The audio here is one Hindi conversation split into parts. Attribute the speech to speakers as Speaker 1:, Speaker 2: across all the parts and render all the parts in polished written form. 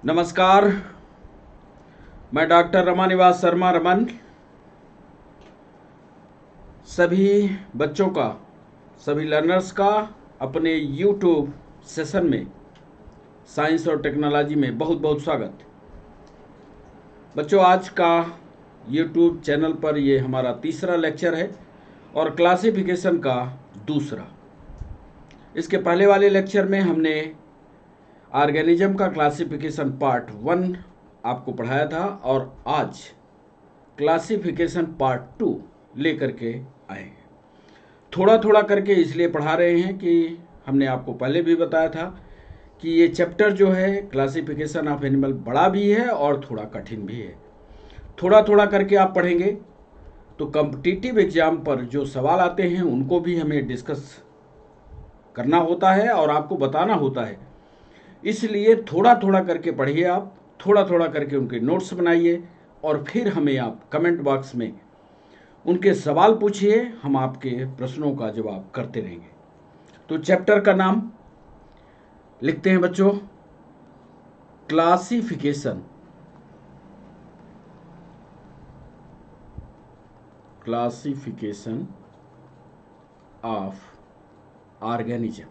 Speaker 1: नमस्कार। मैं डॉक्टर रमानिवास शर्मा रमन सभी बच्चों का, सभी लर्नर्स का अपने यूट्यूब सेशन में साइंस और टेक्नोलॉजी में बहुत बहुत स्वागत। बच्चों, आज का यूट्यूब चैनल पर ये हमारा तीसरा लेक्चर है और क्लासिफिकेशन का दूसरा। इसके पहले वाले लेक्चर में हमने ऑर्गेनिज्म का क्लासिफिकेशन पार्ट 1 आपको पढ़ाया था और आज क्लासिफिकेशन पार्ट 2 लेकर के आए हैं। थोड़ा थोड़ा करके इसलिए पढ़ा रहे हैं कि हमने आपको पहले भी बताया था कि ये चैप्टर जो है क्लासिफिकेशन ऑफ एनिमल बड़ा भी है और थोड़ा कठिन भी है। थोड़ा थोड़ा करके आप पढ़ेंगे तो कॉम्पिटिटिव एग्जाम पर जो सवाल आते हैं उनको भी हमें डिस्कस करना होता है और आपको बताना होता है। इसलिए थोड़ा थोड़ा करके पढ़िए, आप थोड़ा थोड़ा करके उनके नोट्स बनाइए और फिर हमें आप कमेंट बॉक्स में उनके सवाल पूछिए, हम आपके प्रश्नों का जवाब करते रहेंगे। तो चैप्टर का नाम लिखते हैं बच्चों, क्लासिफिकेशन। Classification of organism.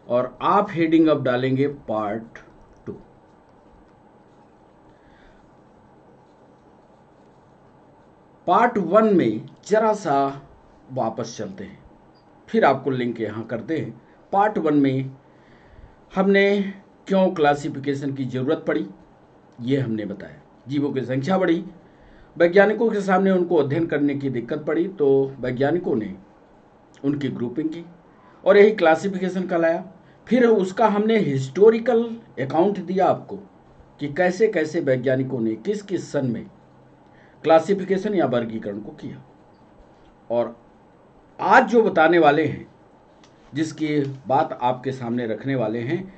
Speaker 1: और आप हेडिंग अब डालेंगे पार्ट 2। पार्ट 1 में जरा सा वापस चलते हैं, फिर आपको लिंक यहाँ करते हैं। पार्ट 1 में हमने क्यों क्लासिफिकेशन की ज़रूरत पड़ी ये हमने बताया। जीवों की संख्या बढ़ी, वैज्ञानिकों के सामने उनको अध्ययन करने की दिक्कत पड़ी, तो वैज्ञानिकों ने उनकी ग्रुपिंग की और यही क्लासिफिकेशन कहलाया। फिर उसका हमने हिस्टोरिकल अकाउंट दिया आपको कि कैसे कैसे वैज्ञानिकों ने किस किस सन में क्लासिफिकेशन या वर्गीकरण को किया। और आज जो बताने वाले हैं, जिसकी बात आपके सामने रखने वाले हैं,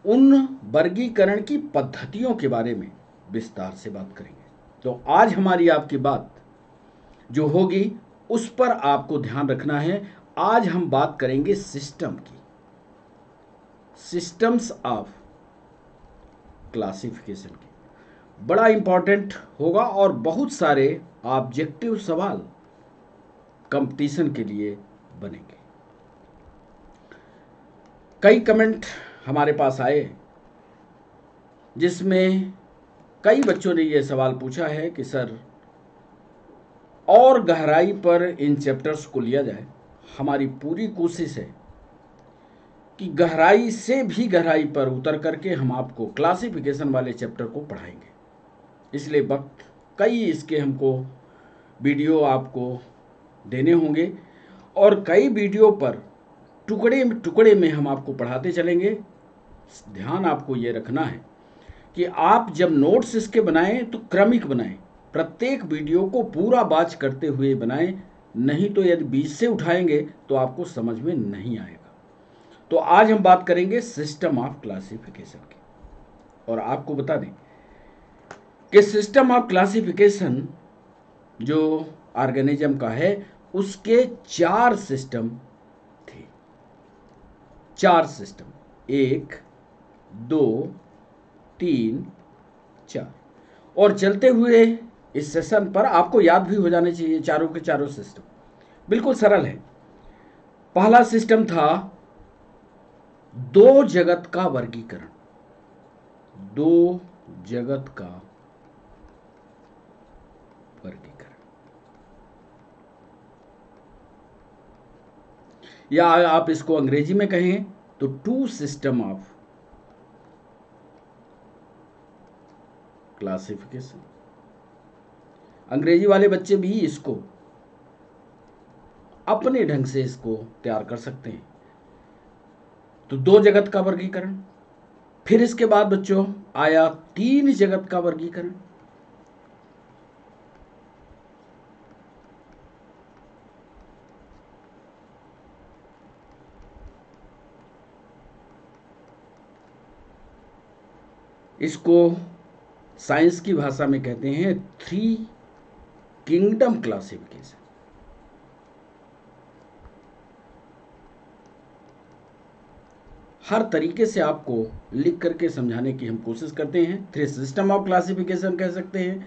Speaker 1: उन वर्गीकरण की पद्धतियों के बारे में विस्तार से बात करेंगे। तो आज हमारी आपकी बात जो होगी उस पर आपको ध्यान रखना है। आज हम बात करेंगे सिस्टम की, सिस्टम्स ऑफ क्लासिफिकेशन की। बड़ा इंपॉर्टेंट होगा और बहुत सारे ऑब्जेक्टिव सवाल कंपटीशन के लिए बनेंगे। कई कमेंट हमारे पास आए जिसमें कई बच्चों ने यह सवाल पूछा है कि सर और गहराई पर इन चैप्टर्स को लिया जाए। हमारी पूरी कोशिश है कि गहराई से भी गहराई पर उतर करके हम आपको क्लासिफिकेशन वाले चैप्टर को पढ़ाएंगे। इसलिए वक्त कई इसके हमको वीडियो आपको देने होंगे और कई वीडियो पर टुकड़े टुकड़े में हम आपको पढ़ाते चलेंगे। ध्यान आपको ये रखना है कि आप जब नोट्स इसके बनाएं तो क्रमिक बनाएं, प्रत्येक वीडियो को पूरा बाच करते हुए बनाएं, नहीं तो यदि बीच से उठाएंगे तो आपको समझ में नहीं आएगा। तो आज हम बात करेंगे सिस्टम ऑफ क्लासिफिकेशन की। और आपको बता दें कि सिस्टम ऑफ क्लासिफिकेशन जो ऑर्गेनिज्म का है उसके 4 सिस्टम थे। 4 सिस्टम, 1, 2, 3, 4। और चलते हुए इस सेशन पर आपको याद भी हो जाने चाहिए चारों के चारों सिस्टम। बिल्कुल सरल है। पहला सिस्टम था 2 जगत का वर्गीकरण। 2 जगत का वर्गीकरण, या आप इसको अंग्रेजी में कहें तो 2 सिस्टम ऑफ क्लासिफिकेशन। अंग्रेजी वाले बच्चे भी इसको अपने ढंग से इसको तैयार कर सकते हैं। तो 2 जगत का वर्गीकरण। फिर इसके बाद बच्चों आया 3 जगत का वर्गीकरण। इसको साइंस की भाषा में कहते हैं 3 किंगडम क्लासिफिकेशन। हर तरीके से आपको लिख करके समझाने की हम कोशिश करते हैं। 3 सिस्टम ऑफ क्लासिफिकेशन कह सकते हैं,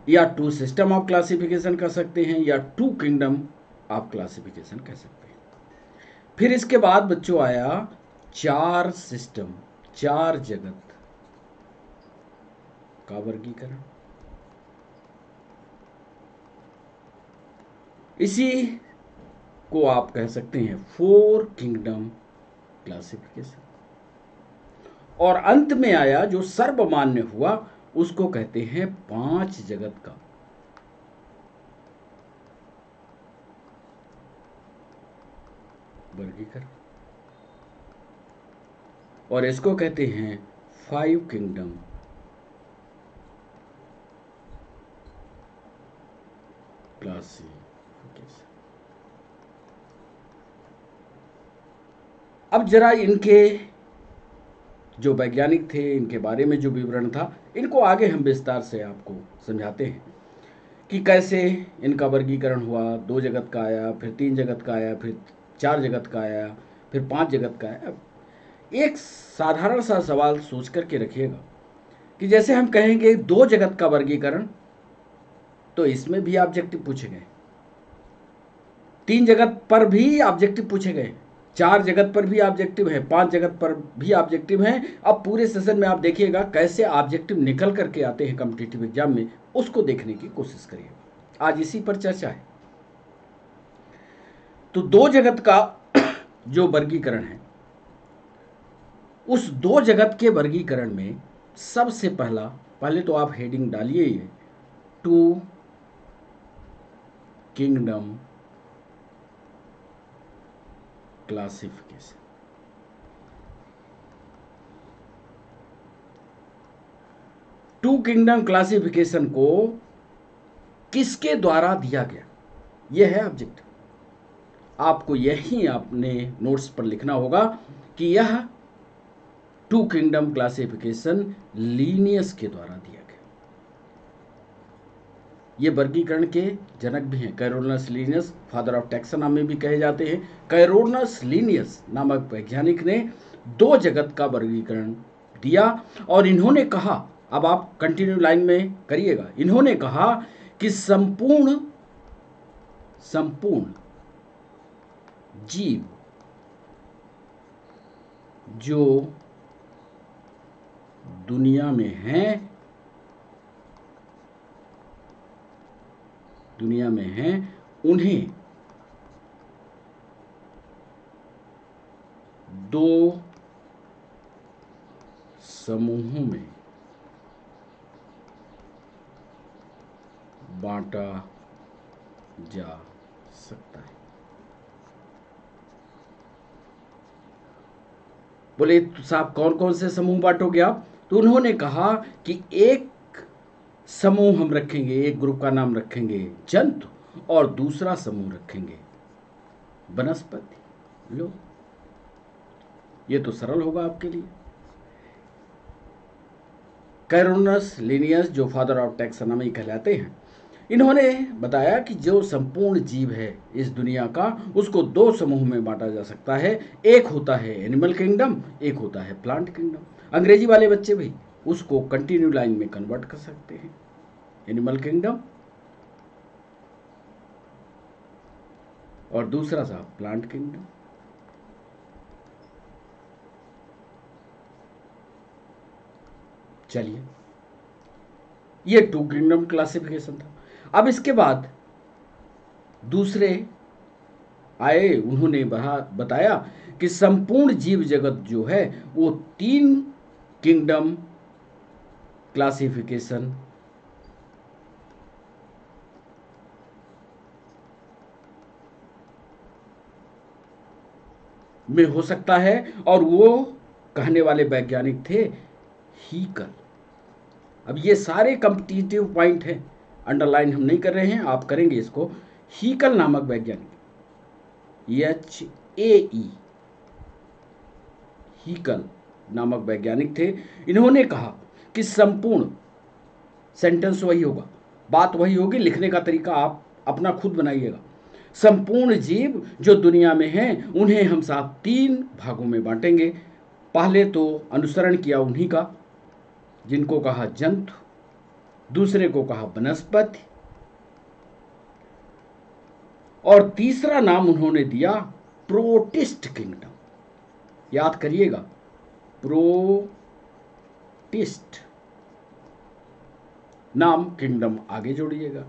Speaker 1: या 2 सिस्टम ऑफ क्लासिफिकेशन कह सकते हैं, या 2 किंगडम ऑफ क्लासिफिकेशन कह सकते हैं। फिर इसके बाद बच्चों आया 4 सिस्टम, 4 जगत का वर्गीकरण। इसी को आप कह सकते हैं 4 किंगडम क्लासिफिकेशन। और अंत में आया जो सर्वमान्य हुआ, उसको कहते हैं 5 जगत का वर्गीकरण, और इसको कहते हैं 5 किंगडम क्लासिफिकेशन। अब जरा इनके जो वैज्ञानिक थे, इनके बारे में जो विवरण था, इनको आगे हम विस्तार से आपको समझाते हैं कि कैसे इनका वर्गीकरण हुआ। 2 जगत का आया, फिर 3 जगत का आया, फिर 4 जगत का आया, फिर 5 जगत का आया। एक साधारण सा सवाल सोच करके रखिएगा कि जैसे हम कहेंगे 2 जगत का वर्गीकरण, तो इसमें भी ऑब्जेक्टिव पूछे गए, 3 जगत पर भी ऑब्जेक्टिव पूछे गए, 4 जगत पर भी ऑब्जेक्टिव है, 5 जगत पर भी ऑब्जेक्टिव हैं। अब पूरे सेशन में आप देखिएगा कैसे ऑब्जेक्टिव निकल करके आते हैं कॉम्पिटिटिव एग्जाम में, उसको देखने की कोशिश करिएगा। आज इसी पर चर्चा है। तो 2 जगत का जो वर्गीकरण है, उस 2 जगत के वर्गीकरण में सबसे पहले तो आप हेडिंग डालिए, ये 2 kingdom classification. Two kingdom classification को किसके द्वारा दिया गया, यह है ऑब्जेक्टिव। आपको यही अपने नोट्स पर लिखना होगा कि यह 2 किंगडम क्लासिफिकेशन लीनियस के द्वारा दिया गया। ये वर्गीकरण के जनक भी हैं। Carolus Linnaeus father of taxonomy भी कहे जाते हैं। कैरोलस लीनियस नामक वैज्ञानिक ने 2 जगत का वर्गीकरण दिया, और इन्होंने कहा, अब आप कंटिन्यू लाइन में करिएगा, इन्होंने कहा कि संपूर्ण जीव जो दुनिया में हैं, उन्हें 2 समूहों में बांटा जा सकता है। बोले तो साहब कौन कौन से समूह बांटोगे आप? तो उन्होंने कहा कि एक समूह हम रखेंगे, एक ग्रुप का नाम रखेंगे जंतु, और दूसरा समूह रखेंगे वनस्पति। लो, ये तो सरल होगा आपके लिए। कैरोलस लीनियस जो फादर ऑफ टैक्सोनॉमी कहलाते हैं, इन्होंने बताया कि जो संपूर्ण जीव है इस दुनिया का, उसको 2 समूह में बांटा जा सकता है। एक होता है एनिमल किंगडम, एक होता है प्लांट किंगडम। अंग्रेजी वाले बच्चे भी उसको कंटिन्यू लाइन में कन्वर्ट कर सकते हैं, एनिमल किंगडम और दूसरा सा प्लांट किंगडम। चलिए, ये 2 किंगडम क्लासिफिकेशन था। अब इसके बाद दूसरे आए, उन्होंने बताया कि संपूर्ण जीव जगत जो है वो 3 किंगडम क्लासिफिकेशन में हो सकता है, और वो कहने वाले वैज्ञानिक थे हीकल। अब ये सारे कॉम्पिटिटिव पॉइंट हैं, अंडरलाइन हम नहीं कर रहे हैं, आप करेंगे इसको। हीकल नामक वैज्ञानिक, HAE, हीकल नामक वैज्ञानिक थे। इन्होंने कहा कि संपूर्ण, सेंटेंस वही होगा, बात वही होगी, लिखने का तरीका आप अपना खुद बनाइएगा। संपूर्ण जीव जो दुनिया में हैं उन्हें हम साथ 3 भागों में बांटेंगे। पहले तो अनुसरण किया उन्हीं का, जिनको कहा जंतु, दूसरे को कहा वनस्पति, और तीसरा नाम उन्होंने दिया प्रोटिस्ट किंगडम। याद करिएगा, प्रोटिस्ट नाम, किंगडम आगे जोड़िएगा,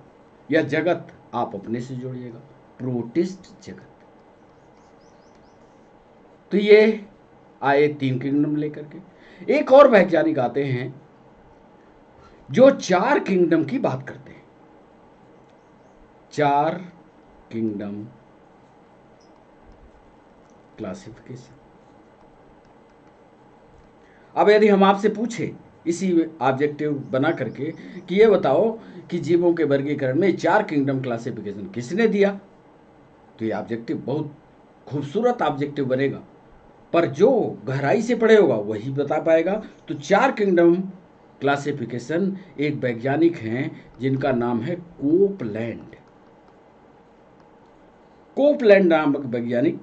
Speaker 1: या जगत आप अपने से जोड़िएगा, प्रोटिस्ट जगत। तो ये आए 3 किंगडम लेकर के। एक और वैज्ञानिक आते हैं जो 4 किंगडम की बात करते हैं। 4 किंगडम क्लासिफिकेशन। अब यदि हम आपसे पूछे इसी ऑब्जेक्टिव बना करके कि ये बताओ कि जीवों के वर्गीकरण में 4 किंगडम क्लासिफिकेशन किसने दिया, तो ये ऑब्जेक्टिव बहुत खूबसूरत ऑब्जेक्टिव बनेगा, पर जो गहराई से पढ़े होगा वही बता पाएगा। तो 4 किंगडम क्लासिफिकेशन एक वैज्ञानिक हैं जिनका नाम है कोपलैंड। कोपलैंड नामक वैज्ञानिक,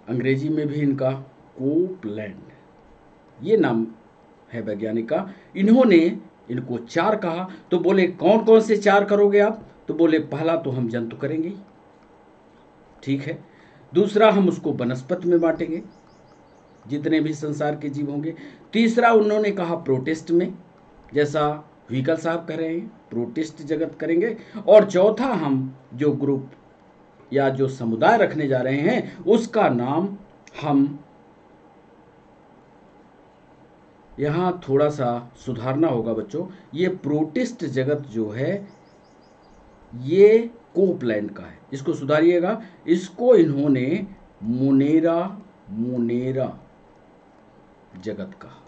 Speaker 1: अंग्रेजी में भी इनका कोपलैंड ये नाम है वैज्ञानिक का। इन्होंने इनको 4 कहा। तो बोले कौन कौन से 4 करोगे आप, तो बोले पहला तो हम जंतु करेंगे, ठीक है। दूसरा हम उसको वनस्पति में बांटेंगे, जितने भी संसार के जीव होंगे। तीसरा उन्होंने कहा प्रोटिस्ट में, जैसा व्हीकल साहब कह रहे हैं, प्रोटिस्ट जगत करेंगे। और चौथा हम जो ग्रुप या जो समुदाय रखने जा रहे हैं उसका नाम हम, यहां थोड़ा सा सुधारना होगा बच्चों, ये प्रोटिस्ट जगत जो है ये कोपलैंड का है, इसको सुधारिएगा। इसको इन्होंने मोनेरा जगत कहा,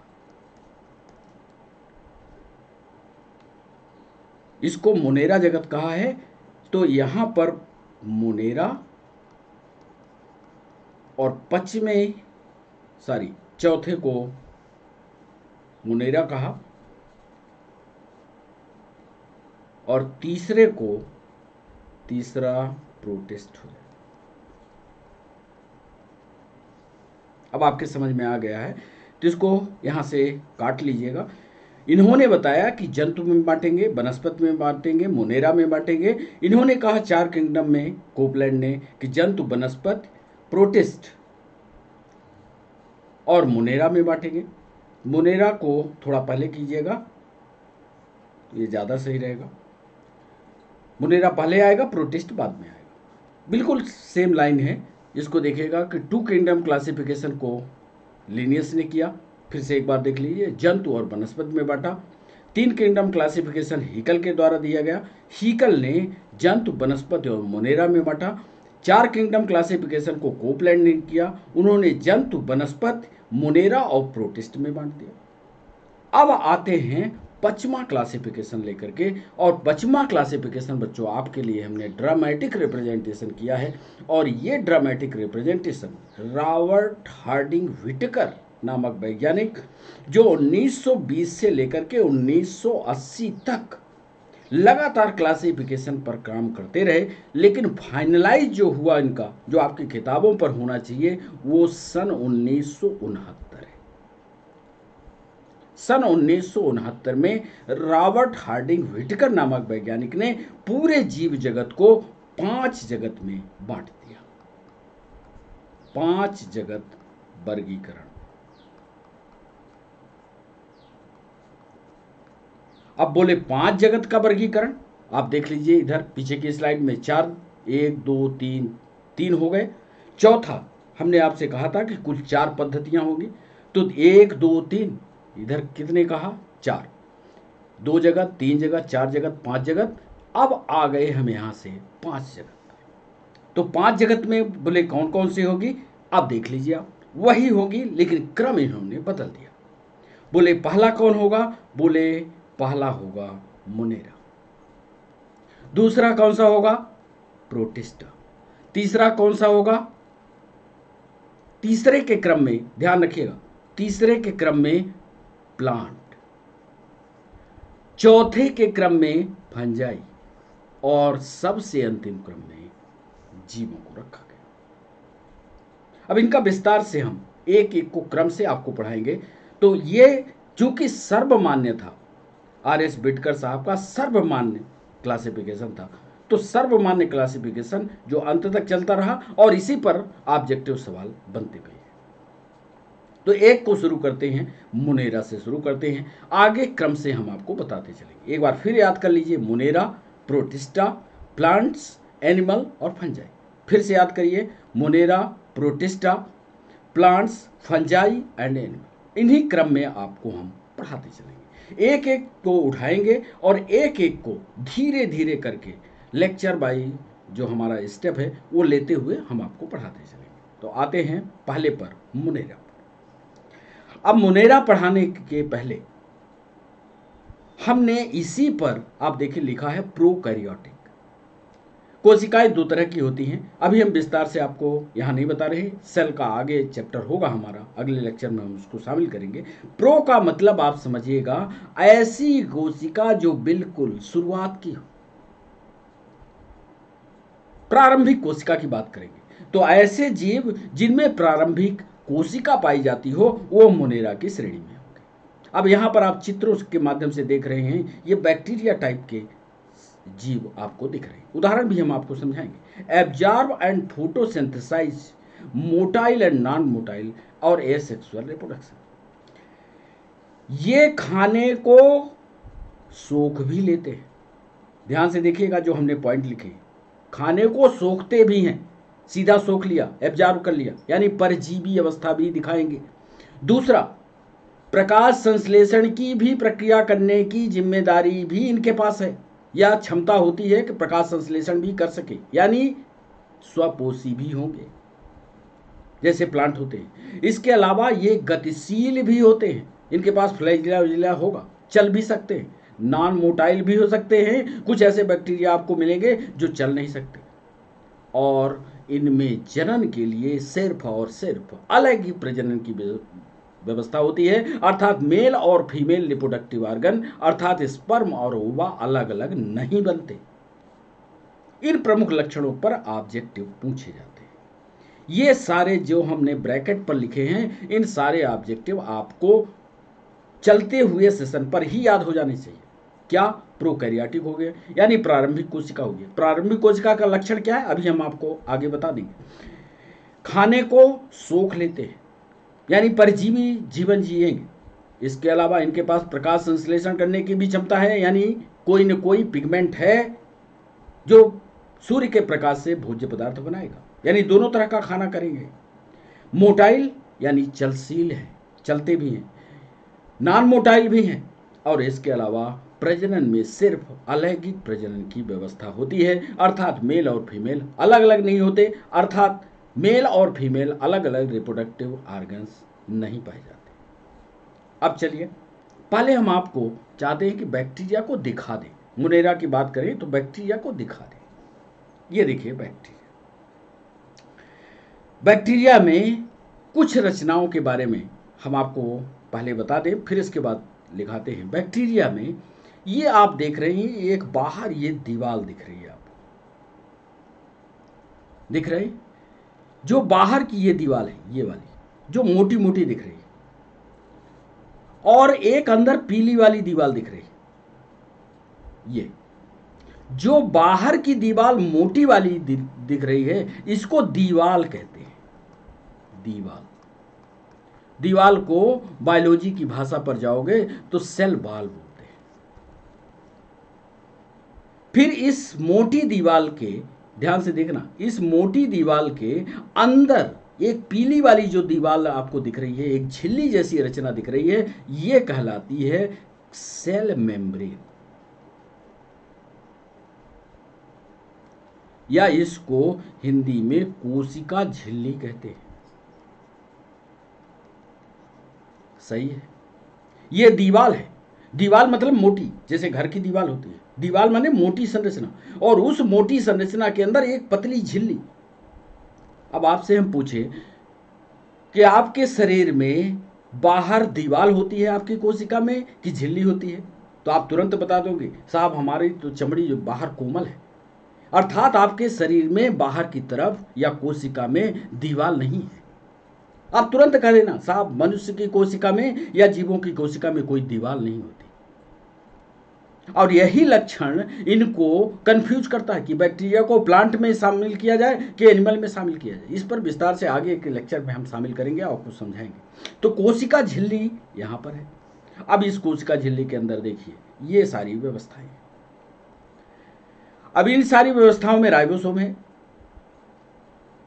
Speaker 1: इसको मोनेरा जगत कहा है। तो यहां पर मोनेरा और चौथे को मोनेरा कहा और तीसरा प्रोटिस्ट हो जाए। अब आपके समझ में आ गया है, तो इसको यहां से काट लीजिएगा। इन्होंने बताया कि जंतु में बांटेंगे, वनस्पति में बांटेंगे, मोनेरा में बांटेंगे। इन्होंने कहा 4 किंगडम में, कोपलैंड ने, कि जंतु, वनस्पति, प्रोटिस्ट और मोनेरा में बांटेंगे। मोनेरा को थोड़ा पहले कीजिएगा, ये ज़्यादा सही रहेगा। मोनेरा पहले आएगा, प्रोटिस्ट बाद में आएगा। बिल्कुल सेम लाइन है। इसको देखिएगा कि 2 किंगडम क्लासिफिकेशन को लिनियस ने किया। फिर से एक बार देख लीजिए, जंतु और वनस्पति में बांटा। 3 किंगडम क्लासिफिकेशन हीकल के द्वारा दिया गया। हीकल ने जंतु, वनस्पति और मोनेरा में बांटा। 4 किंगडम क्लासिफिकेशन को कोपलैंड ने किया। उन्होंने जंतु, वनस्पति, मोनेरा और प्रोटिस्ट में बांट दिया। अब आते हैं 5वां क्लासिफिकेशन लेकर के, और 5वां क्लासिफिकेशन बच्चों आपके लिए हमने ड्रामेटिक रिप्रेजेंटेशन किया है। और ये dramatic representation Robert Harding Whittaker नामक वैज्ञानिक, जो 1920 से लेकर के 1980 तक लगातार क्लासिफिकेशन पर काम करते रहे, लेकिन फाइनलाइज जो हुआ इनका, जो आपकी किताबों पर होना चाहिए, वो सन 1969 है। सन 1969 में रॉबर्ट हार्डिंग व्हिटेकर नामक वैज्ञानिक ने पूरे जीव जगत को 5 जगत में बांट दिया। 5 जगत वर्गीकरण। अब बोले 5 जगत का वर्गीकरण, आप देख लीजिए इधर पीछे की स्लाइड में 4, 1 2 3 हो गए। चौथा हमने आपसे कहा था कि कुल 4 पद्धतियां होंगी, तो 1 2 3, इधर कितने कहा, 4, 2 जगत, 3 जगत, 4 जगत, 5 जगत। अब आ गए हम यहां से 5 जगत। तो 5 जगत में बोले कौन कौन सी होगी, अब देख लीजिए आप, वही होगी लेकिन क्रम इन्होंने बदल दिया। बोले पहला कौन होगा, बोले पहला होगा मोनेरा। दूसरा कौन सा होगा, प्रोटिस्टा। तीसरा कौन सा होगा, तीसरे के क्रम में ध्यान रखिएगा, तीसरे के क्रम में प्लांट। चौथे के क्रम में फंजाई। और सबसे अंतिम क्रम में जीवों को रखा गया। अब इनका विस्तार से हम एक एक को क्रम से आपको पढ़ाएंगे। तो ये चूंकि सर्वमान्य था, आर.एस. बिडकर साहब का सर्वमान्य क्लासिफिकेशन था, तो सर्वमान्य क्लासिफिकेशन जो अंत तक चलता रहा और इसी पर ऑब्जेक्टिव सवाल बनते गए। तो एक को शुरू करते हैं, मुनेरा से शुरू करते हैं, आगे क्रम से हम आपको बताते चलेंगे। एक बार फिर याद कर लीजिए, मुनेरा, प्रोटिस्टा, प्लांट्स, एनिमल और फंजाई। फिर से याद करिए, Monera, Protista, plants, fungi and animal. इन्हीं क्रम में आपको हम पढ़ाते चलेंगे, एक एक को उठाएंगे और एक एक को धीरे धीरे करके लेक्चर बाई जो हमारा स्टेप है वो लेते हुए हम आपको पढ़ाते चलेंगे। तो आते हैं पहले पर, मुनेरा। अब मुनेरा पढ़ाने के पहले हमने इसी पर आप देखिए लिखा है प्रोकैरियोटिक। कोशिकाएं दो तरह की होती हैं, अभी हम विस्तार से आपको यहाँ नहीं बता रहे, सेल का आगे चैप्टर होगा हमारा, अगले लेक्चर में हम उसको शामिल करेंगे। प्रो का मतलब आप समझिएगा ऐसी कोशिका जो बिल्कुल शुरुआत की हो, प्रारंभिक कोशिका की बात करेंगे। तो ऐसे जीव जिनमें प्रारंभिक कोशिका पाई जाती हो वो मुनेरा की श्रेणी में होंगे। अब यहाँ पर आप चित्रों के माध्यम से देख रहे हैं, ये बैक्टीरिया टाइप के जीव आपको दिख रहे हैं। उदाहरण भी हम आपको समझाएंगे। Absorb and photosynthesise motile and non motile और एसेक्सुअल रिप्रोडक्शन। ये खाने को सोख भी लेते हैं। ध्यान से देखिएगा जो हमने पॉइंट लिखे, खाने को सोखते भी हैं, सीधा सोख लिया, एब्जॉर्ब कर लिया, यानी परजीवी अवस्था भी दिखाएंगे। दूसरा, प्रकाश संश्लेषण की भी प्रक्रिया करने की जिम्मेदारी भी इनके पास है, या क्षमता होती है कि प्रकाश संश्लेषण भी कर सके, यानी स्वपोषी भी होंगे जैसे प्लांट होते हैं। इसके अलावा ये गतिशील भी होते हैं, इनके पास फ्लैजिला होगा, चल भी सकते हैं, नॉन मोटाइल भी हो सकते हैं। कुछ ऐसे बैक्टीरिया आपको मिलेंगे जो चल नहीं सकते, और इनमें जनन के लिए सिर्फ और सिर्फ अलग ही प्रजनन की व्यवस्था होती है, अर्थात मेल और फीमेल रिप्रोडक्टिव ऑर्गन अर्थात स्पर्म और ओवा अलग अलग नहीं बनते। इन प्रमुख लक्षणों पर ऑब्जेक्टिव पूछे जाते हैं। ये सारे जो हमने ब्रैकेट पर लिखे हैं, इन सारे ऑब्जेक्टिव आपको चलते हुए सेशन पर ही याद हो जाने चाहिए। क्या? प्रोकैरियोटिक हो गए, यानी प्रारंभिक कोशिका हो गई। प्रारंभिक कोशिका का लक्षण क्या है अभी हम आपको आगे बता देंगे। खाने को सोख लेते हैं, यानी परजीवी जीवन जिएंगे। इसके अलावा इनके पास प्रकाश संश्लेषण करने की भी क्षमता है, यानी कोई न कोई पिगमेंट है जो सूर्य के प्रकाश से भोज्य पदार्थ बनाएगा, यानी दोनों तरह का खाना करेंगे। मोटाइल यानी चलशील है, चलते भी हैं, नॉन मोटाइल भी हैं, और इसके अलावा प्रजनन में सिर्फ अलैंगिक प्रजनन की व्यवस्था होती है, अर्थात मेल और फीमेल अलग अलग नहीं होते, अर्थात मेल और फीमेल अलग अलग रिप्रोडक्टिव ऑर्गन्स नहीं पाए जाते। अब चलिए पहले हम आपको चाहते हैं कि बैक्टीरिया को दिखा दें। मुनेरा की बात करें तो बैक्टीरिया को दिखा दें। ये देखिए बैक्टीरिया। बैक्टीरिया में कुछ रचनाओं के बारे में हम आपको पहले बता दें, फिर इसके बाद लिखाते हैं। बैक्टीरिया में ये आप देख रहे हैं, एक बाहर ये दीवार दिख रही है, आपको दिख रही, जो बाहर की ये दीवार है, ये वाली जो मोटी मोटी दिख रही है, और एक अंदर पीली वाली दीवार दिख रही है। ये जो बाहर की दीवार मोटी वाली दिख रही है, इसको दीवाल कहते हैं। दीवाल, दीवाल को बायोलॉजी की भाषा पर जाओगे तो सेल वॉल बोलते हैं। फिर इस मोटी दीवाल के, ध्यान से देखना, इस मोटी दीवाल के अंदर एक पीली वाली जो दीवार आपको दिख रही है, एक झिल्ली जैसी रचना दिख रही है, ये कहलाती है सेल मेम्ब्रेन, या इसको हिंदी में कोशिका झिल्ली कहते हैं। सही है, ये दीवाल है। दीवाल मतलब मोटी, जैसे घर की दीवाल होती है, दीवाल माने मोटी संरचना, और उस मोटी संरचना के अंदर एक पतली झिल्ली। अब आपसे हम पूछे कि आपके शरीर में बाहर दीवाल होती है आपकी कोशिका में कि झिल्ली होती है, तो आप तुरंत बता दोगे साहब हमारी तो चमड़ी जो बाहर कोमल है, अर्थात आपके शरीर में बाहर की तरफ या कोशिका में दीवार नहीं है। आप तुरंत कह देना साहब मनुष्य की कोशिका में या जीवों की कोशिका में कोई दीवार नहीं होती। और यही लक्षण इनको कंफ्यूज करता है कि बैक्टीरिया को प्लांट में शामिल किया जाए कि एनिमल में शामिल किया जाए। इस पर विस्तार से आगे के लेक्चर में हम शामिल करेंगे और कुछ समझाएंगे। तो कोशिका झिल्ली यहां पर है। अब इस कोशिका झिल्ली के अंदर देखिए ये सारी व्यवस्थाएं। अब इन सारी व्यवस्थाओं में राइबोसोम है,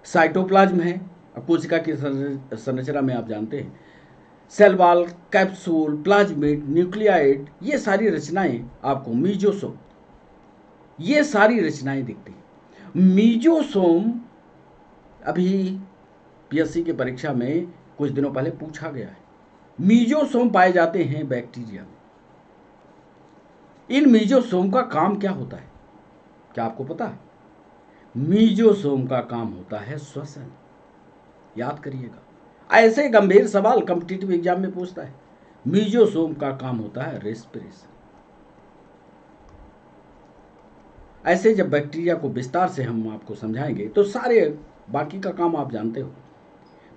Speaker 1: साइटोप्लाज्म है। अब कोशिका की संरचना में आप जानते हैं cell wall, capsule, plasmid, nucleoid, ये सारी रचनाएं आपको मीजोसोम, ये सारी रचनाएं दिखती हैं। मीजोसोम अभी पीएससी की परीक्षा में कुछ दिनों पहले पूछा गया है। मीजोसोम पाए जाते हैं बैक्टीरिया में। इन मीजोसोम का काम क्या होता है, क्या आपको पता है? मीजोसोम का काम होता है श्वसन। याद करिएगा, ऐसे गंभीर सवाल कॉम्पिटिटिव एग्जाम में पूछता है। मीजोसोम का काम होता है रेस्पिरेशन। ऐसे जब बैक्टीरिया को विस्तार से हम आपको समझाएंगे तो सारे बाकी का काम आप जानते हो।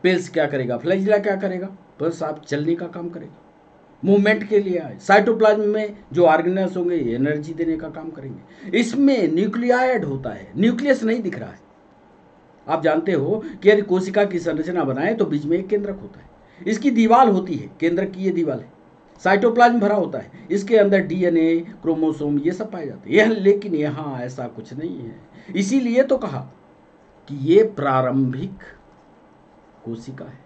Speaker 1: पेल्स क्या करेगा, फ्लैजिला क्या करेगा, बस आप चलने का काम करेगा, मूवमेंट के लिए आए। साइटोप्लाज्म में जो ऑर्गेनेल्स होंगे एनर्जी देने का काम करेंगे। इसमें न्यूक्लियाइड होता है, न्यूक्लियस नहीं दिख रहा है। आप जानते हो कि यदि कोशिका की संरचना बनाए तो बीच में एक केंद्रक होता है, इसकी दीवार होती है, केंद्रक की ये दीवार है। साइटोप्लाज्म भरा होता है, इसके अंदर डीएनए, क्रोमोसोम ये सब पाए जाते हैं। लेकिन यहाँ ऐसा कुछ नहीं है। इसीलिए तो कहा कि ये प्रारंभिक कोशिका है।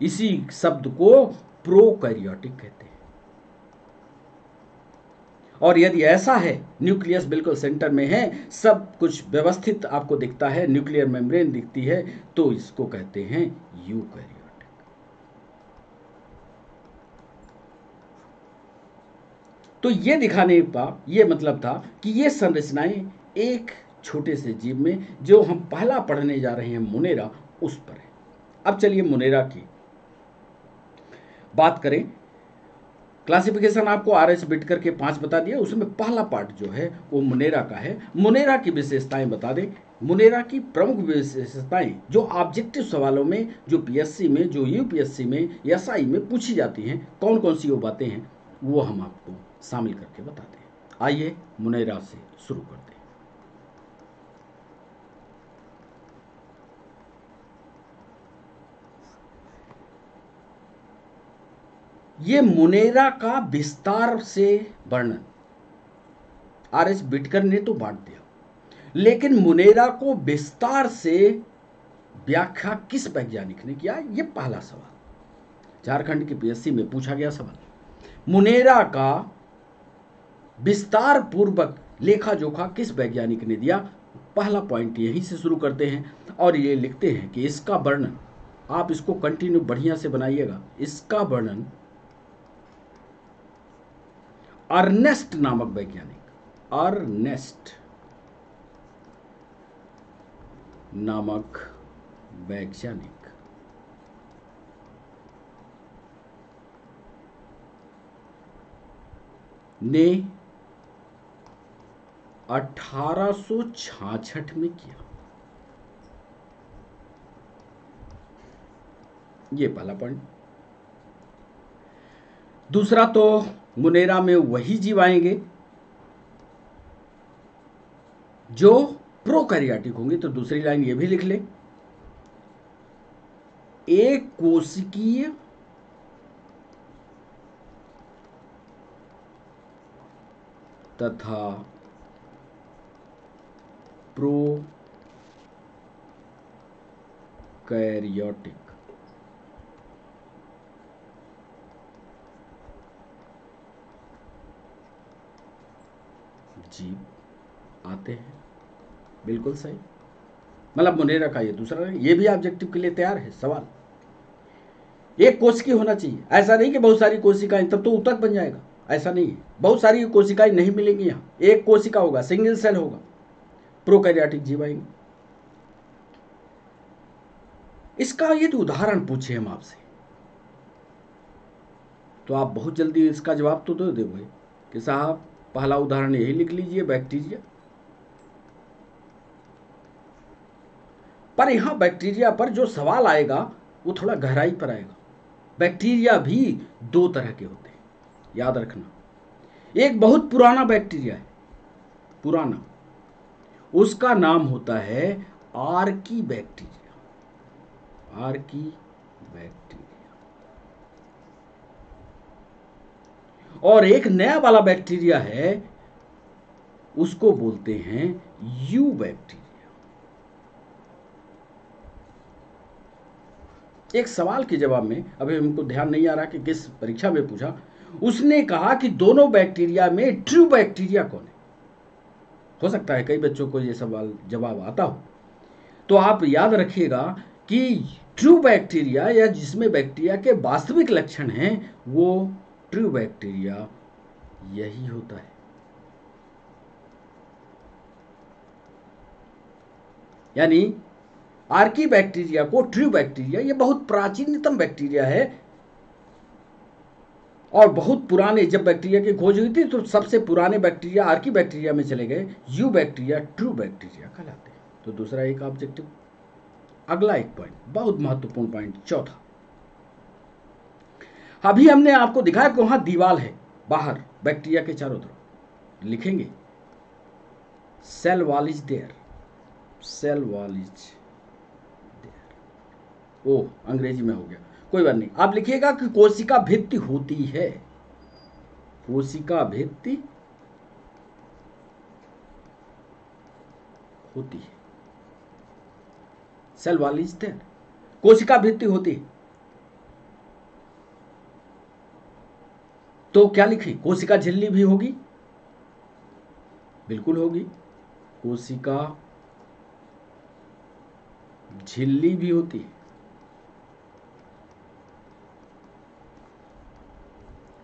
Speaker 1: इसी शब्द को प्रोकैरियोटिक कहते हैं। और यदि ऐसा है, न्यूक्लियस बिल्कुल सेंटर में है, सब कुछ व्यवस्थित आपको दिखता है, न्यूक्लियर मेम्ब्रेन दिखती है, तो इसको कहते हैं यूकैरियोटिक। तो ये दिखाने का ये मतलब था कि ये संरचनाएं एक छोटे से जीव में, जो हम पहला पढ़ने जा रहे हैं मुनेरा, उस पर है। अब चलिए मुनेरा की बात करें। क्लासिफिकेशन आपको आर.एच. बिटकर के 5 बता दिया, उसमें पहला पार्ट जो है वो मुनेरा का है। मुनेरा की विशेषताएं बता दें। मुनेरा की प्रमुख विशेषताएं जो ऑब्जेक्टिव सवालों में, जो पीएससी में, जो यूपीएससी में, एसआई में पूछी जाती हैं, कौन कौन सी वो बातें हैं, वो हम आपको शामिल करके बताते हैं। आइए मुनेरा से शुरू करते हैं। ये मुनेरा का विस्तार से वर्णन आर.एच. बिटकर ने तो बांट दिया, लेकिन मुनेरा को विस्तार से व्याख्या किस वैज्ञानिक ने किया, ये पहला सवाल झारखंड की पीएससी में पूछा गया सवाल। मुनेरा का विस्तार पूर्वक लेखा जोखा किस वैज्ञानिक ने दिया, पहला पॉइंट यहीं से शुरू करते हैं। और ये लिखते हैं कि इसका वर्णन, आप इसको कंटिन्यू बढ़िया से बनाइएगा, इसका वर्णन अर्नेस्ट नामक वैज्ञानिक, अर्नेस्ट नामक वैज्ञानिक ने 1866 में किया। ये पहला पॉइंट। दूसरा, तो मुनेरा में वही जीव आएंगे जो प्रोकैरियोटिक होंगे। तो दूसरी लाइन ये भी लिख ले, एक कोशिकीय तथा प्रोकैरियोटिक जीव आते हैं। बिल्कुल सही। मतलब मुनेरा का ये दूसरा, ये भी ऑब्जेक्टिव के लिए तैयार है सवाल। एक कोशिकी होना चाहिए, ऐसा नहीं कि बहुत सारी कोशिकाएं, तब तो ऊतक बन जाएगा, ऐसा नहीं है। बहुत सारी कोशिकाएं नहीं मिलेंगी, यहाँ एक कोशिका होगा, सिंगल सेल होगा, प्रोकैरियोटिक जीव आएंगे। इसका यदि उदाहरण पूछे हम आपसे, तो आप बहुत जल्दी इसका जवाब तो दे दोगे कि साहब पहला उदाहरण यही लिख लीजिए, बैक्टीरिया। पर यहां बैक्टीरिया पर जो सवाल आएगा वो थोड़ा गहराई पर आएगा। बैक्टीरिया भी दो तरह के होते हैं, याद रखना। एक बहुत पुराना बैक्टीरिया है, पुराना, उसका नाम होता है आर्की बैक्टीरिया। Archie bacteria. और एक नया वाला बैक्टीरिया है, उसको बोलते हैं यू बैक्टीरिया। एक सवाल के जवाब में, अभी हमको ध्यान नहीं आ रहा कि किस परीक्षा में पूछा, उसने कहा कि दोनों बैक्टीरिया में ट्रू बैक्टीरिया कौन है। हो सकता है कई बच्चों को ये सवाल जवाब आता हो, तो आप याद रखिएगा कि ट्रू बैक्टीरिया या जिसमें बैक्टीरिया के वास्तविक लक्षण हैं वो ट्रू बैक्टीरिया यही होता है। यानी आर्की बैक्टीरिया को ट्रू बैक्टीरिया, ये बहुत प्राचीनतम बैक्टीरिया है और बहुत पुराने, जब बैक्टीरिया की खोज हुई थी तो सबसे पुराने बैक्टीरिया आर्की बैक्टीरिया में चले गए, यू बैक्टीरिया ट्रू बैक्टीरिया कहलाते हैं। तो दूसरा एक ऑब्जेक्टिव। अगला एक पॉइंट, बहुत महत्वपूर्ण पॉइंट, चौथा। अभी हमने आपको दिखाया कि वहां दीवार है बाहर बैक्टीरिया के चारों तरफ, लिखेंगे cell wall is there, cell wall is there. ओ अंग्रेजी में हो गया, कोई बात नहीं। आप लिखिएगा कि कोशिका भित्ति होती है, कोशिका भित्ति होती है, सेल वॉल इज देयर, कोशिका भित्ति होती है। तो क्या लिखें, कोशिका झिल्ली भी होगी, बिल्कुल होगी, कोशिका झिल्ली भी होती है,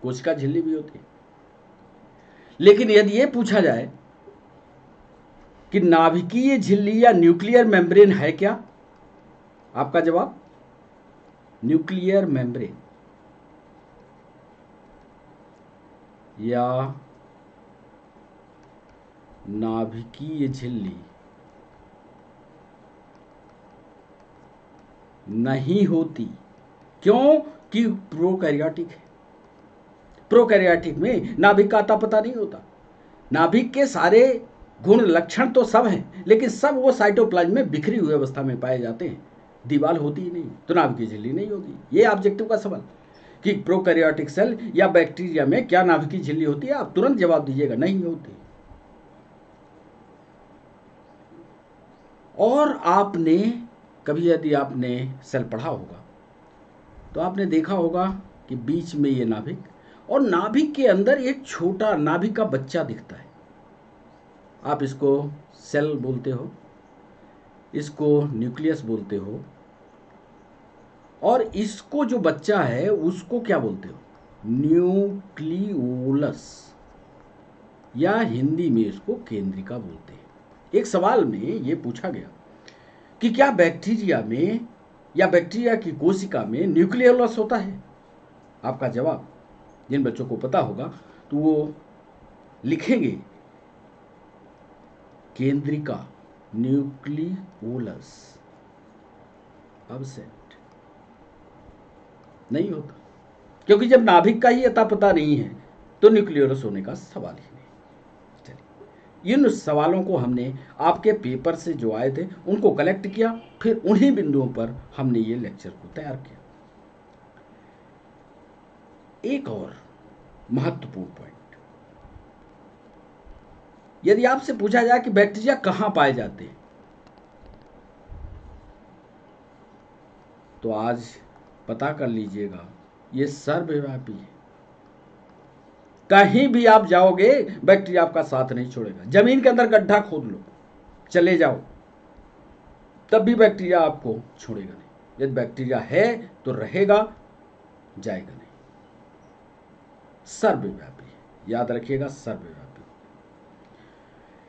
Speaker 1: कोशिका झिल्ली भी होती है। लेकिन यदि यह पूछा जाए कि नाभिकीय झिल्ली या न्यूक्लियर मेम्ब्रेन है क्या, आपका जवाब न्यूक्लियर मेम्ब्रेन या नाभिकीय झिल्ली नहीं होती। क्यों? कि प्रोकैरियोटिक है। प्रोकैरियोटिक में नाभिक का अता पता नहीं होता। नाभिक के सारे गुण लक्षण तो सब हैं, लेकिन सब वो साइटोप्लाज्म में बिखरी हुई अवस्था में पाए जाते हैं, दीवार होती ही नहीं, तो नाभिकीय झिल्ली नहीं होगी। ये ऑब्जेक्टिव का सवाल कि प्रोकैरियोटिक सेल या बैक्टीरिया में क्या नाभिकीय झिल्ली होती है, आप तुरंत जवाब दीजिएगा नहीं होती। और आपने कभी यदि आपने सेल पढ़ा होगा तो आपने देखा होगा कि बीच में ये नाभिक, और नाभिक के अंदर एक छोटा नाभिक का बच्चा दिखता है। आप इसको सेल बोलते हो, इसको न्यूक्लियस बोलते हो, और इसको जो बच्चा है उसको क्या बोलते हो, न्यूक्लियोलस, या हिंदी में इसको केंद्रिका बोलते हैं। एक सवाल में ये पूछा गया कि क्या बैक्टीरिया में या बैक्टीरिया की कोशिका में न्यूक्लियोलस होता है। आपका जवाब, जिन बच्चों को पता होगा तो वो लिखेंगे केंद्रिका, न्यूक्लियोलस। एब्सेंट, नहीं होता, क्योंकि जब नाभिक का ही अता पता नहीं है तो न्यूक्लियोलस होने का सवाल ही नहीं। चलिए, इन सवालों को हमने आपके पेपर से जो आए थे उनको कलेक्ट किया, फिर उन्हीं बिंदुओं पर हमने ये लेक्चर को तैयार किया। एक और महत्वपूर्ण पॉइंट, यदि आपसे पूछा जाए कि बैक्टीरिया कहां पाए जाते हैं, तो आज पता कर लीजिएगा, ये सर्वव्यापी है। कहीं भी आप जाओगे बैक्टीरिया आपका साथ नहीं छोड़ेगा। जमीन के अंदर गड्ढा खोद लो, चले जाओ, तब भी बैक्टीरिया आपको छोड़ेगा नहीं। यदि बैक्टीरिया है तो रहेगा, जाएगा नहीं। सर्वव्यापी है, याद रखिएगा, सर्वव्यापी।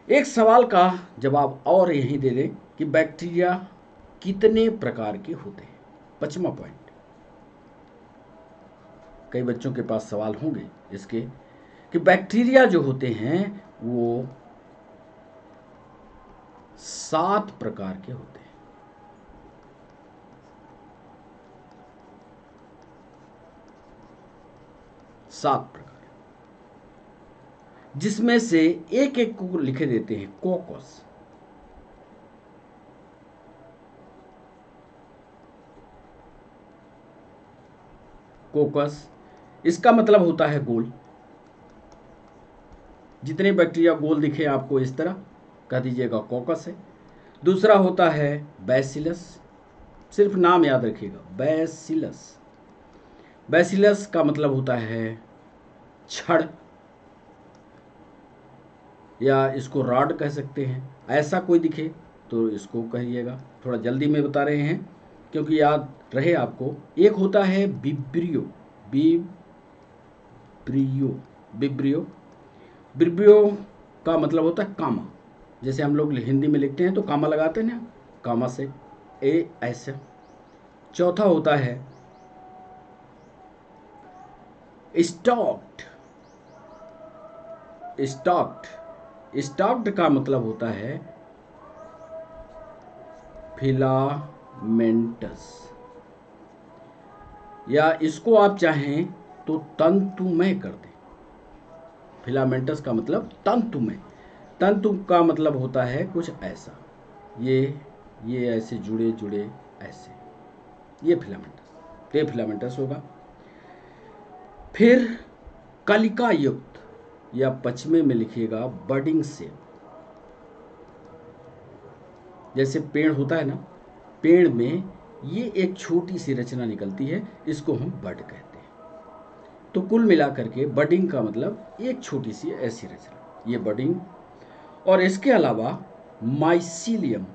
Speaker 1: एक सवाल का जवाब और यही दे दें कि बैक्टीरिया कितने प्रकार के होते हैं। 5वां पॉइंट, कई बच्चों के पास सवाल होंगे इसके कि बैक्टीरिया जो होते हैं वो 7 प्रकार के होते हैं। सात प्रकार, जिसमें से एक एक को लिखे देते हैं। कोकस, कोकस इसका मतलब होता है गोल। जितने बैक्टीरिया गोल दिखे आपको इस तरह, कह दीजिएगा कोकस है। दूसरा होता है बैसिलस, सिर्फ नाम याद रखिएगा, बैसिलस। बैसिलस का मतलब होता है छड़, या इसको रॉड कह सकते हैं। ऐसा कोई दिखे तो इसको कहिएगा। थोड़ा जल्दी में बता रहे हैं क्योंकि याद रहे आपको। एक होता है विब्रियो, विब्रियो, विब्रियो। विब्रियो का मतलब होता है कामा। जैसे हम लोग हिंदी में लिखते हैं तो कामा लगाते हैं ना, कामा से ए ऐसे। चौथा होता है स्टॉक्ड। स्टॉक्ड, स्टॉक्ड का मतलब होता है फिलामेंटस, या इसको आप चाहें तो तंतुमय कर दें। फिलामेंटस का मतलब तंतुमय। तंतु का मतलब होता है कुछ ऐसा, ये ऐसे जुड़े जुड़े ऐसे, ये फिलामेंटस, ये फिलामेंटस होगा। फिर कलिका युक्त, या पश्चिमी में लिखिएगा बडिंग शेप। जैसे पेड़ होता है ना, पेड़ में ये एक छोटी सी रचना निकलती है, इसको हम बड कहते हैं। तो कुल मिलाकर के बडिंग का मतलब एक छोटी सी ऐसी रचना, ये बडिंग। और इसके अलावा माइसीलियम,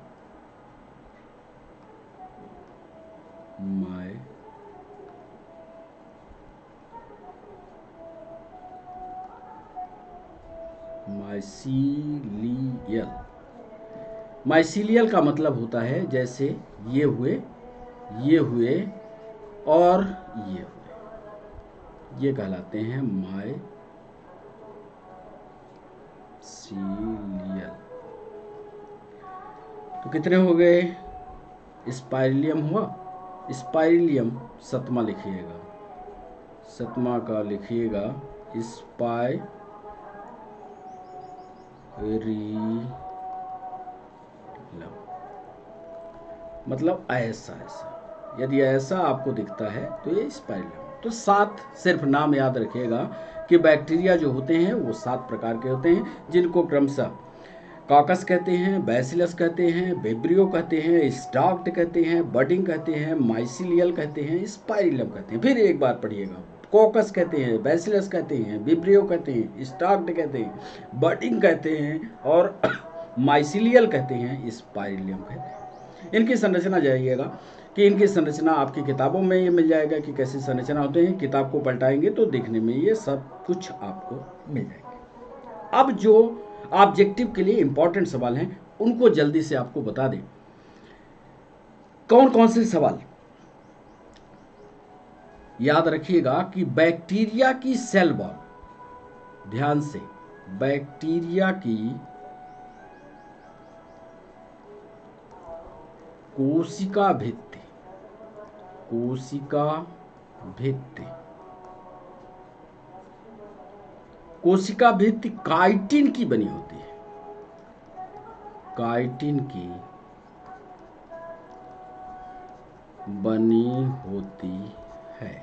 Speaker 1: माइसीलियल। माइसीलियल का मतलब होता है जैसे ये हुए और ये हुए, ये कहलाते हैं माइसीलियल। तो कितने हो गए? स्पाइरिलियम हुआ। स्पाइरिलियम सतमा लिखिएगा, सतमा का लिखिएगा स्पाइरिलियम, मतलब ऐसा ऐसा। यदि ऐसा आपको दिखता है तो ये स्पाइरिलियम। तो 7 सिर्फ नाम याद रखिएगा कि बैक्टीरिया जो होते हैं वो 7 प्रकार के होते हैं, जिनको क्रमशः कॉकस कहते हैं, बैसिलस कहते हैं, विब्रियो कहते हैं, स्टॉक्ड कहते हैं, बडिंग कहते हैं, माइसीलियल कहते हैं, स्पाइरिलियम कहते हैं। फिर एक बार पढ़िएगा, कॉकस कहते हैं, बैसिलस कहते हैं, विब्रियो कहते हैं, स्टॉक्ड कहते हैं, बडिंग कहते हैं, और माइसीलियल कहते हैं, स्पाइरिलियम कहते हैं। इनकी संरचना जाइएगा कि इनकी संरचना आपकी किताबों में ये मिल जाएगा कि कैसी संरचना होते हैं। किताब को पलटाएंगे तो देखने में ये सब कुछ आपको मिल जाएंगे। अब जो ऑब्जेक्टिव के लिए इंपॉर्टेंट सवाल हैं उनको जल्दी से आपको बता दें। कौन कौन से सवाल याद रखिएगा कि बैक्टीरिया की सेल वॉल, ध्यान से, बैक्टीरिया की कोशिका भित्ति, कोशिका भित्ति, कोशिका भित्ति काइटिन की बनी होती है, काइटिन की बनी होती है।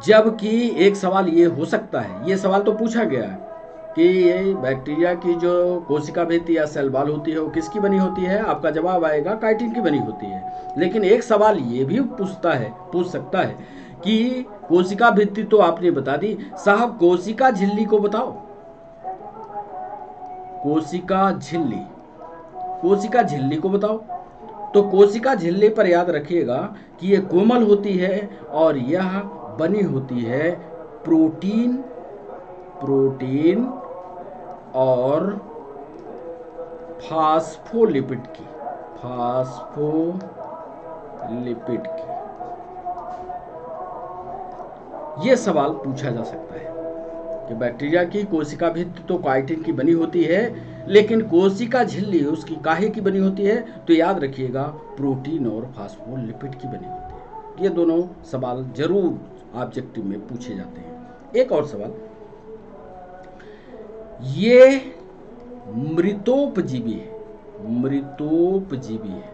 Speaker 1: जबकि एक सवाल ये हो सकता है, ये सवाल तो पूछा गया है कि ये बैक्टीरिया की जो कोशिका भित्ति या सेल वॉल होती है वो किसकी बनी होती है? आपका जवाब आएगा काइटिन की बनी होती है। लेकिन एक सवाल ये भी पूछ सकता है कि कोशिका भित्ति तो आपने बता दी, साहब कोशिका झिल्ली को बताओ। कोशिका झिल्ली, कोशिका झिल्ली को बताओ। तो कोशिका झिल्ली पर याद रखिएगा कि ये कोमल होती है और यह बनी होती है प्रोटीन, प्रोटीन और फास्फोलिपिड की, फास्फोलिपिड की। ये सवाल पूछा जा सकता है कि बैक्टीरिया की कोशिका भित्ति तो काइटिन की बनी होती है, लेकिन कोशिका झिल्ली उसकी काहे की बनी होती है? तो याद रखिएगा, प्रोटीन और फास्फोलिपिड की बनी होती है। ये दोनों सवाल जरूर ऑब्जेक्टिव में पूछे जाते हैं। एक और सवाल, ये मृतोपजीवी है, मृतोपजीवी है,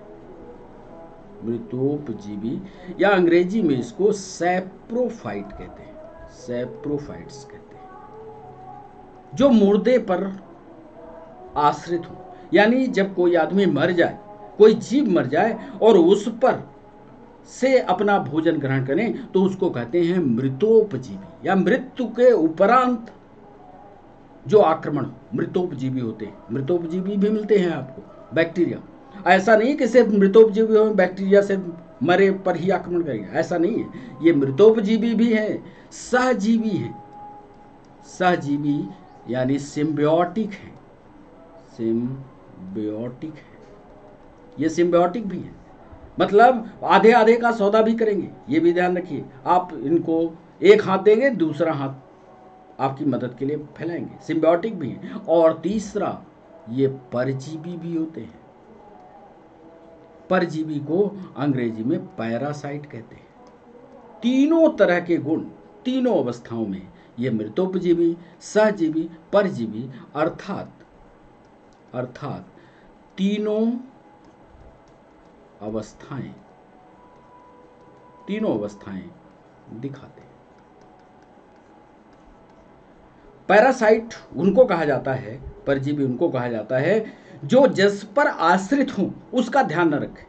Speaker 1: मृतोपजीवी, या अंग्रेजी में इसको सैप्रोफाइट कहते हैं, सैप्रोफाइट्स कहते हैं, जो मुर्दे पर आश्रित हो। यानी जब कोई आदमी मर जाए, कोई जीव मर जाए और उस पर से अपना भोजन ग्रहण करें, तो उसको कहते हैं मृतोपजीवी, या मृत्यु के उपरांत जो आक्रमण मृतोपजीवी होते हैं। मृतोपजीवी भी मिलते हैं आपको बैक्टीरिया। ऐसा नहीं कि सिर्फ मृतोपजीवी हो बैक्टीरिया से मरे पर ही आक्रमण करेंगे, ऐसा नहीं है। ये मृतोपजीवी भी हैं, सहजीवी हैं। सहजीवी यानी सिम्बियोटिक है, सिम्बियोटिक है, ये सिम्बियोटिक भी है, मतलब आधे आधे का सौदा भी करेंगे। ये भी ध्यान रखिए, आप इनको एक हाथ देंगे, दूसरा हाथ आपकी मदद के लिए फैलाएंगे, सिम्बियोटिक भी है। और तीसरा, ये परजीवी भी होते हैं। परजीवी को अंग्रेजी में पैरासाइट कहते हैं। तीनों तरह के गुण तीनों अवस्थाओं में ये मृतोपजीवी, सहजीवी, परजीवी अर्थात तीनों अवस्थाएं दिखाते हैं। पैरासाइट उनको कहा जाता है, परजीवी उनको कहा जाता है जो जिस पर आश्रित हो उसका ध्यान न रखें,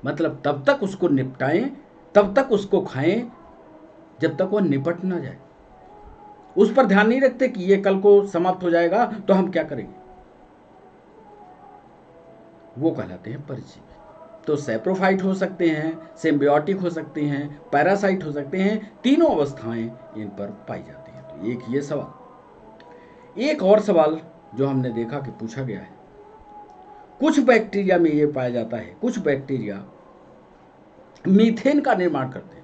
Speaker 1: मतलब तब तक उसको निपटाएं, तब तक उसको खाएं जब तक वो निपट ना जाए। उस पर ध्यान नहीं रखते कि ये कल को समाप्त हो जाएगा तो हम क्या करेंगे, वो कहलाते हैं परजीवी। तो सैप्रोफाइट हो सकते हैं, सिम्बियोटिक हो सकते हैं, पैरासाइट हो सकते हैं, तीनों अवस्थाएं इन पर पाई जाती हैं। तो एक ये सवाल। एक और सवाल जो हमने देखा कि पूछा गया है, कुछ बैक्टीरिया में ये पाया जाता है, कुछ बैक्टीरिया मीथेन का निर्माण करते हैं।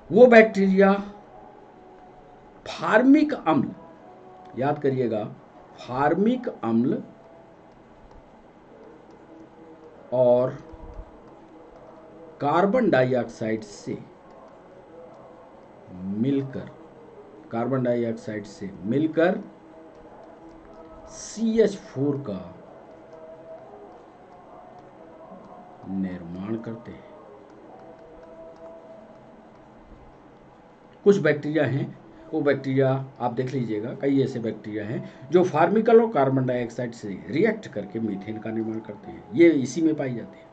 Speaker 1: वो बैक्टीरिया फार्मिक अम्ल, याद करिएगा, फार्मिक अम्ल और कार्बन डाइऑक्साइड से मिलकर CH4 का निर्माण करते हैं। कुछ बैक्टीरिया हैं, वो बैक्टीरिया आप देख लीजिएगा, कई ऐसे बैक्टीरिया हैं जो फार्मिकल और कार्बन डाइऑक्साइड से रिएक्ट करके मीथेन का निर्माण करते हैं। ये इसी में पाई जाती है।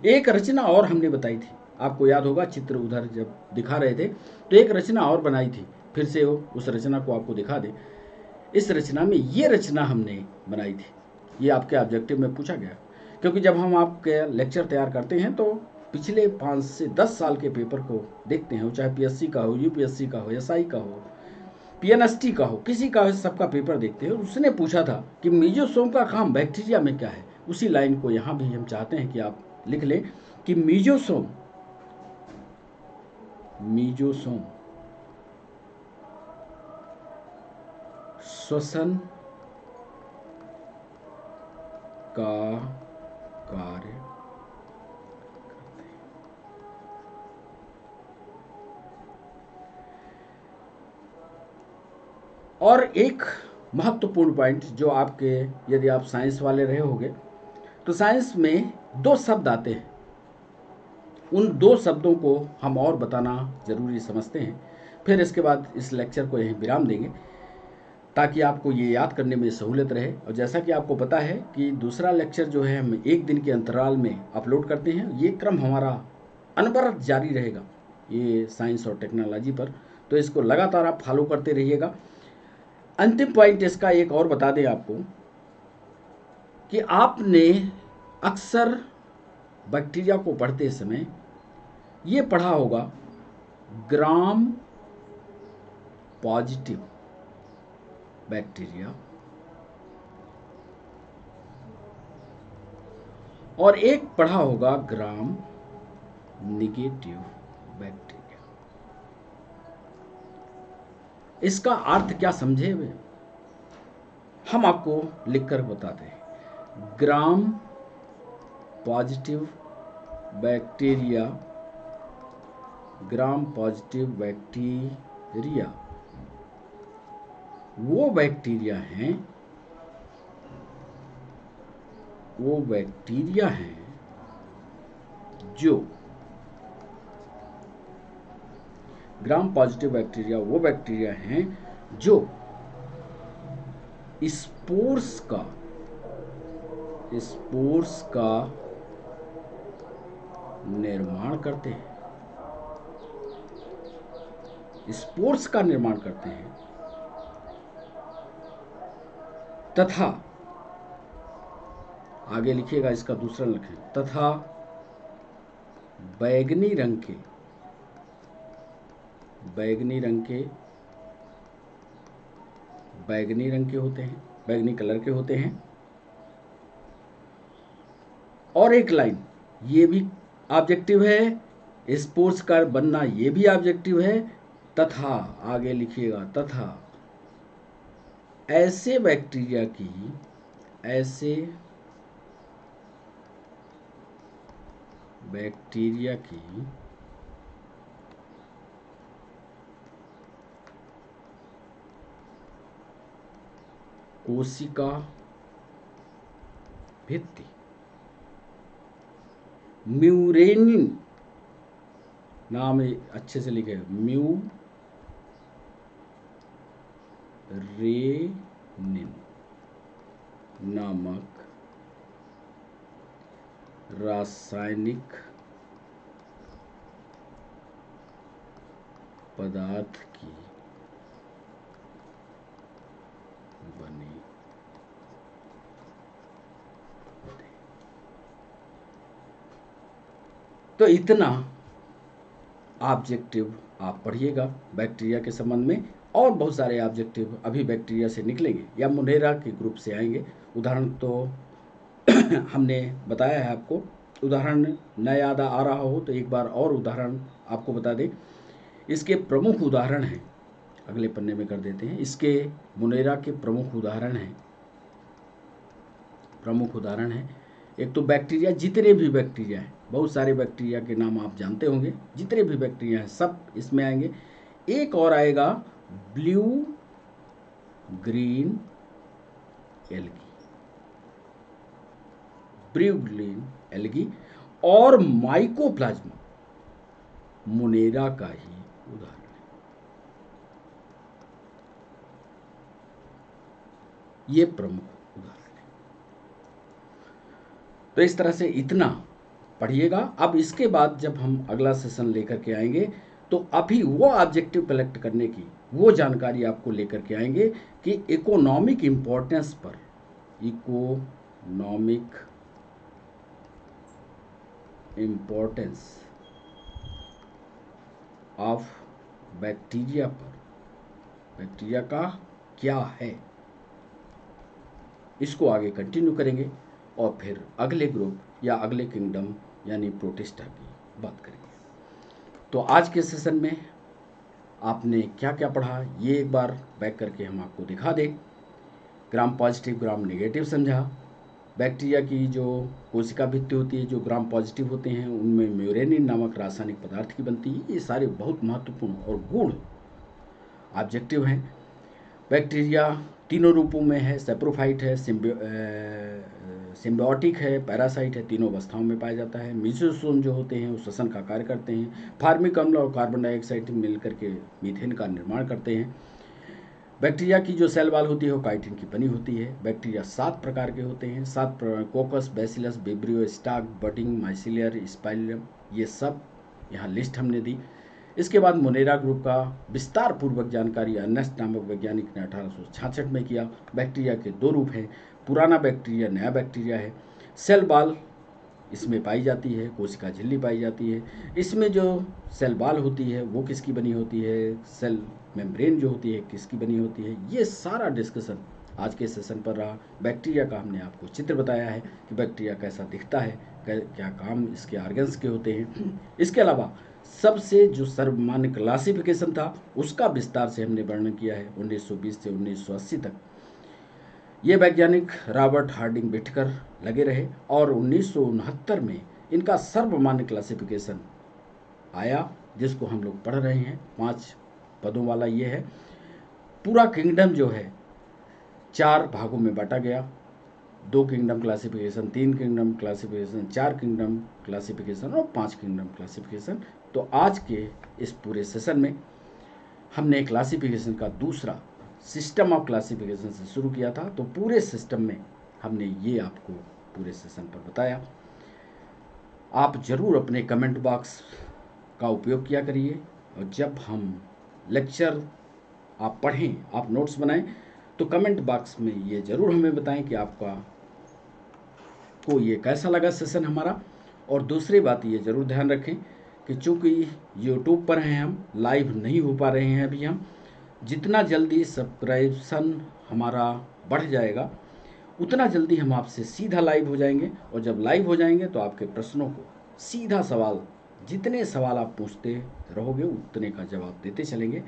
Speaker 1: एक रचना और हमने बताई थी, आपको याद होगा, चित्र उधर जब दिखा रहे थे तो एक रचना और बनाई थी, फिर से उस रचना को आपको दिखा दें। इस रचना में ये रचना हमने बनाई थी, ये आपके ऑब्जेक्टिव में पूछा गया, क्योंकि जब हम आपके लेक्चर तैयार करते हैं तो पिछले 5 से 10 साल के पेपर को देखते हैं, चाहे PSC का हो, UPSC का हो, SI का हो, PNST का हो, किसी का हो, सबका पेपर देखते हैं। उसने पूछा था कि मीजोसोम का काम बैक्टीरिया में क्या है। उसी लाइन को यहाँ भी हम चाहते हैं कि आप लिख लें कि मीजोसोम श्वसन का कार्य करते हैं। और एक महत्वपूर्ण पॉइंट जो आपके, यदि आप साइंस वाले रहे होंगे तो साइंस में 2 शब्द आते हैं, उन 2 शब्दों को हम और बताना जरूरी समझते हैं। फिर इसके बाद इस लेक्चर को यहीं विराम देंगे ताकि आपको ये याद करने में सहूलियत रहे। और जैसा कि आपको पता है कि दूसरा लेक्चर जो है हम 1 दिन के अंतराल में अपलोड करते हैं। ये क्रम हमारा अनवरत जारी रहेगा, ये साइंस और टेक्नोलॉजी पर, तो इसको लगातार आप फॉलो करते रहिएगा। अंतिम पॉइंट इसका एक और बता दें आपको कि आपने अक्सर बैक्टीरिया को पढ़ते समय ये पढ़ा होगा ग्राम पॉजिटिव बैक्टीरिया और एक पढ़ा होगा ग्राम निगेटिव बैक्टीरिया। इसका अर्थ क्या समझे हुए हम आपको लिखकर बताते हैं। Gram positive bacteria, gram positive bacteria वो बैक्टीरिया हैं, जो ग्राम पॉजिटिव बैक्टीरिया वो बैक्टीरिया हैं जो स्पोर्स का निर्माण करते हैं, स्पोर्स का निर्माण करते हैं तथा आगे लिखिएगा, इसका दूसरा लिखें, तथा बैगनी रंग के होते हैं, बैगनी कलर के होते हैं। और एक लाइन ये भी ऑब्जेक्टिव है, स्पोर्स का बनना ये भी ऑब्जेक्टिव है, तथा आगे लिखिएगा, तथा ऐसे बैक्टीरिया की कोशिका भित्ति म्यूरेनिन, नाम अच्छे से लिखे, म्यूरेनिन नामक रासायनिक पदार्थ की बनी होती। तो इतना ऑब्जेक्टिव आप पढ़िएगा बैक्टीरिया के संबंध में, और बहुत सारे ऑब्जेक्टिव अभी बैक्टीरिया से निकलेंगे या मुनेरा के ग्रुप से आएंगे। उदाहरण तो हमने बताया है आपको, उदाहरण न याद आ रहा हो तो एक बार और उदाहरण आपको बता दें। इसके प्रमुख उदाहरण हैं, अगले पन्ने में कर देते हैं। इसके मुनेरा के प्रमुख उदाहरण हैं। एक तो बैक्टीरिया, जितने भी बैक्टीरिया हैं, बहुत सारे बैक्टीरिया के नाम आप जानते होंगे, जितने भी बैक्टीरिया हैं सब इसमें आएंगे। एक और आएगा ब्लू ग्रीन एल्गी, और माइकोप्लाज्मा मुनेरा का ही उदाहरण है। ये प्रमुख उदाहरण है। तो इस तरह से इतना पढ़िएगा। अब इसके बाद जब हम अगला सेशन लेकर के आएंगे तो अभी वो ऑब्जेक्टिव कलेक्ट करने की वो जानकारी आपको लेकर के आएंगे कि इकोनॉमिक इंपॉर्टेंस पर, इकोनॉमिक इंपॉर्टेंस ऑफ बैक्टीरिया पर, बैक्टीरिया का क्या है, इसको आगे कंटिन्यू करेंगे और फिर अगले ग्रुप या अगले किंगडम यानी प्रोटिस्टा की बात करेंगे। तो आज के सेशन में आपने क्या क्या पढ़ा ये एक बार बैक करके हम आपको दिखा दें। ग्राम पॉजिटिव ग्राम नेगेटिव समझा, बैक्टीरिया की जो कोशिका भित्ति होती है जो ग्राम पॉजिटिव होते हैं उनमें म्यूरेनिन नामक रासायनिक पदार्थ की बनती है। ये सारे बहुत महत्वपूर्ण और गूढ़ ऑब्जेक्टिव हैं। बैक्टीरिया तीनों रूपों में है, सेप्रोफाइट है, सिम्बायोटिक है, पैरासाइट है, तीनों अवस्थाओं में पाया जाता है। मेसोसोम जो होते हैं वो श्वसन का कार्य करते हैं। फार्मिक अम्ल और कार्बन डाइऑक्साइड मिलकर के मीथेन का निर्माण करते हैं। बैक्टीरिया की जो सेल वॉल होती है वो काइटिन की बनी होती है। बैक्टीरिया 7 प्रकार के होते हैं, 7 coccus, bacillus, vibrio, stalk, budding, mycelial, spirillum, ये सब यहाँ लिस्ट हमने दी। इसके बाद मोनेरा ग्रुप का विस्तार पूर्वक जानकारी अर्नेस्ट नामक वैज्ञानिक ने 1866 में किया। बैक्टीरिया के 2 रूप हैं, पुराना बैक्टीरिया, नया बैक्टीरिया है। सेल वॉल इसमें पाई जाती है, कोशिका झिल्ली पाई जाती है। इसमें जो सेल वॉल होती है वो किसकी बनी होती है, सेल मेम्ब्रेन जो होती है किसकी बनी होती है, ये सारा डिस्कशन आज के सेशन पर रहा। बैक्टीरिया का हमने आपको चित्र बताया है कि बैक्टीरिया कैसा दिखता है, क्या काम इसके ऑर्गन्स के होते हैं। इसके अलावा सबसे जो सर्वमान्य क्लासिफिकेशन था उसका विस्तार से हमने वर्णन किया है 1920 से 1980 तक। ये वैज्ञानिक रॉबर्ट हार्डिंग बिटकर लगे रहे और 1969 में इनका सर्वमान्य क्लासिफिकेशन आया, जिसको हम लोग पढ़ रहे हैं। 5 पदों वाला ये है। पूरा किंगडम जो है 4 भागों में बांटा गया, 2 kingdom classification, 3 kingdom classification, 4 kingdom classification और 5 किंगडम क्लासिफिकेशन। तो आज के इस पूरे सेशन में हमने क्लासिफिकेशन का दूसरा सिस्टम ऑफ क्लासिफिकेशन से शुरू किया था। तो पूरे सिस्टम में हमने ये आपको पूरे सेशन पर बताया। आप ज़रूर अपने कमेंट बॉक्स का उपयोग किया करिए, और जब हम लेक्चर आप पढ़ें, आप नोट्स बनाएं, तो कमेंट बॉक्स में ये ज़रूर हमें बताएं कि आपका को ये कैसा लगा सेशन हमारा। और दूसरी बात ये ज़रूर ध्यान रखें कि चूँकि यूट्यूब पर हैं, हम लाइव नहीं हो पा रहे हैं अभी। हम जितना जल्दी सब्सक्रिप्शन हमारा बढ़ जाएगा उतना जल्दी हम आपसे सीधा लाइव हो जाएंगे, और जब लाइव हो जाएंगे तो आपके प्रश्नों को सीधा सवाल, जितने सवाल आप पूछते रहोगे उतने का जवाब देते चलेंगे।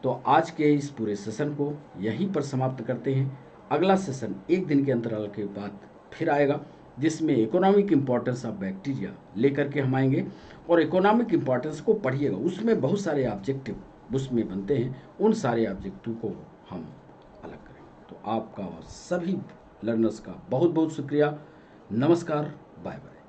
Speaker 1: तो आज के इस पूरे सेशन को यहीं पर समाप्त करते हैं। अगला सेशन 1 दिन के अंतराल के बाद फिर आएगा, जिसमें इकोनॉमिक इम्पोर्टेंस ऑफ बैक्टीरिया लेकर के हम आएंगे। और इकोनॉमिक इम्पोर्टेंस को पढ़िएगा, उसमें बहुत सारे ऑब्जेक्टिव उसमें बनते हैं, उन सारे ऑब्जेक्टिव को हम अलग करेंगे। तो आपका सभी लर्नर्स का बहुत बहुत शुक्रिया। नमस्कार, बाय बाय।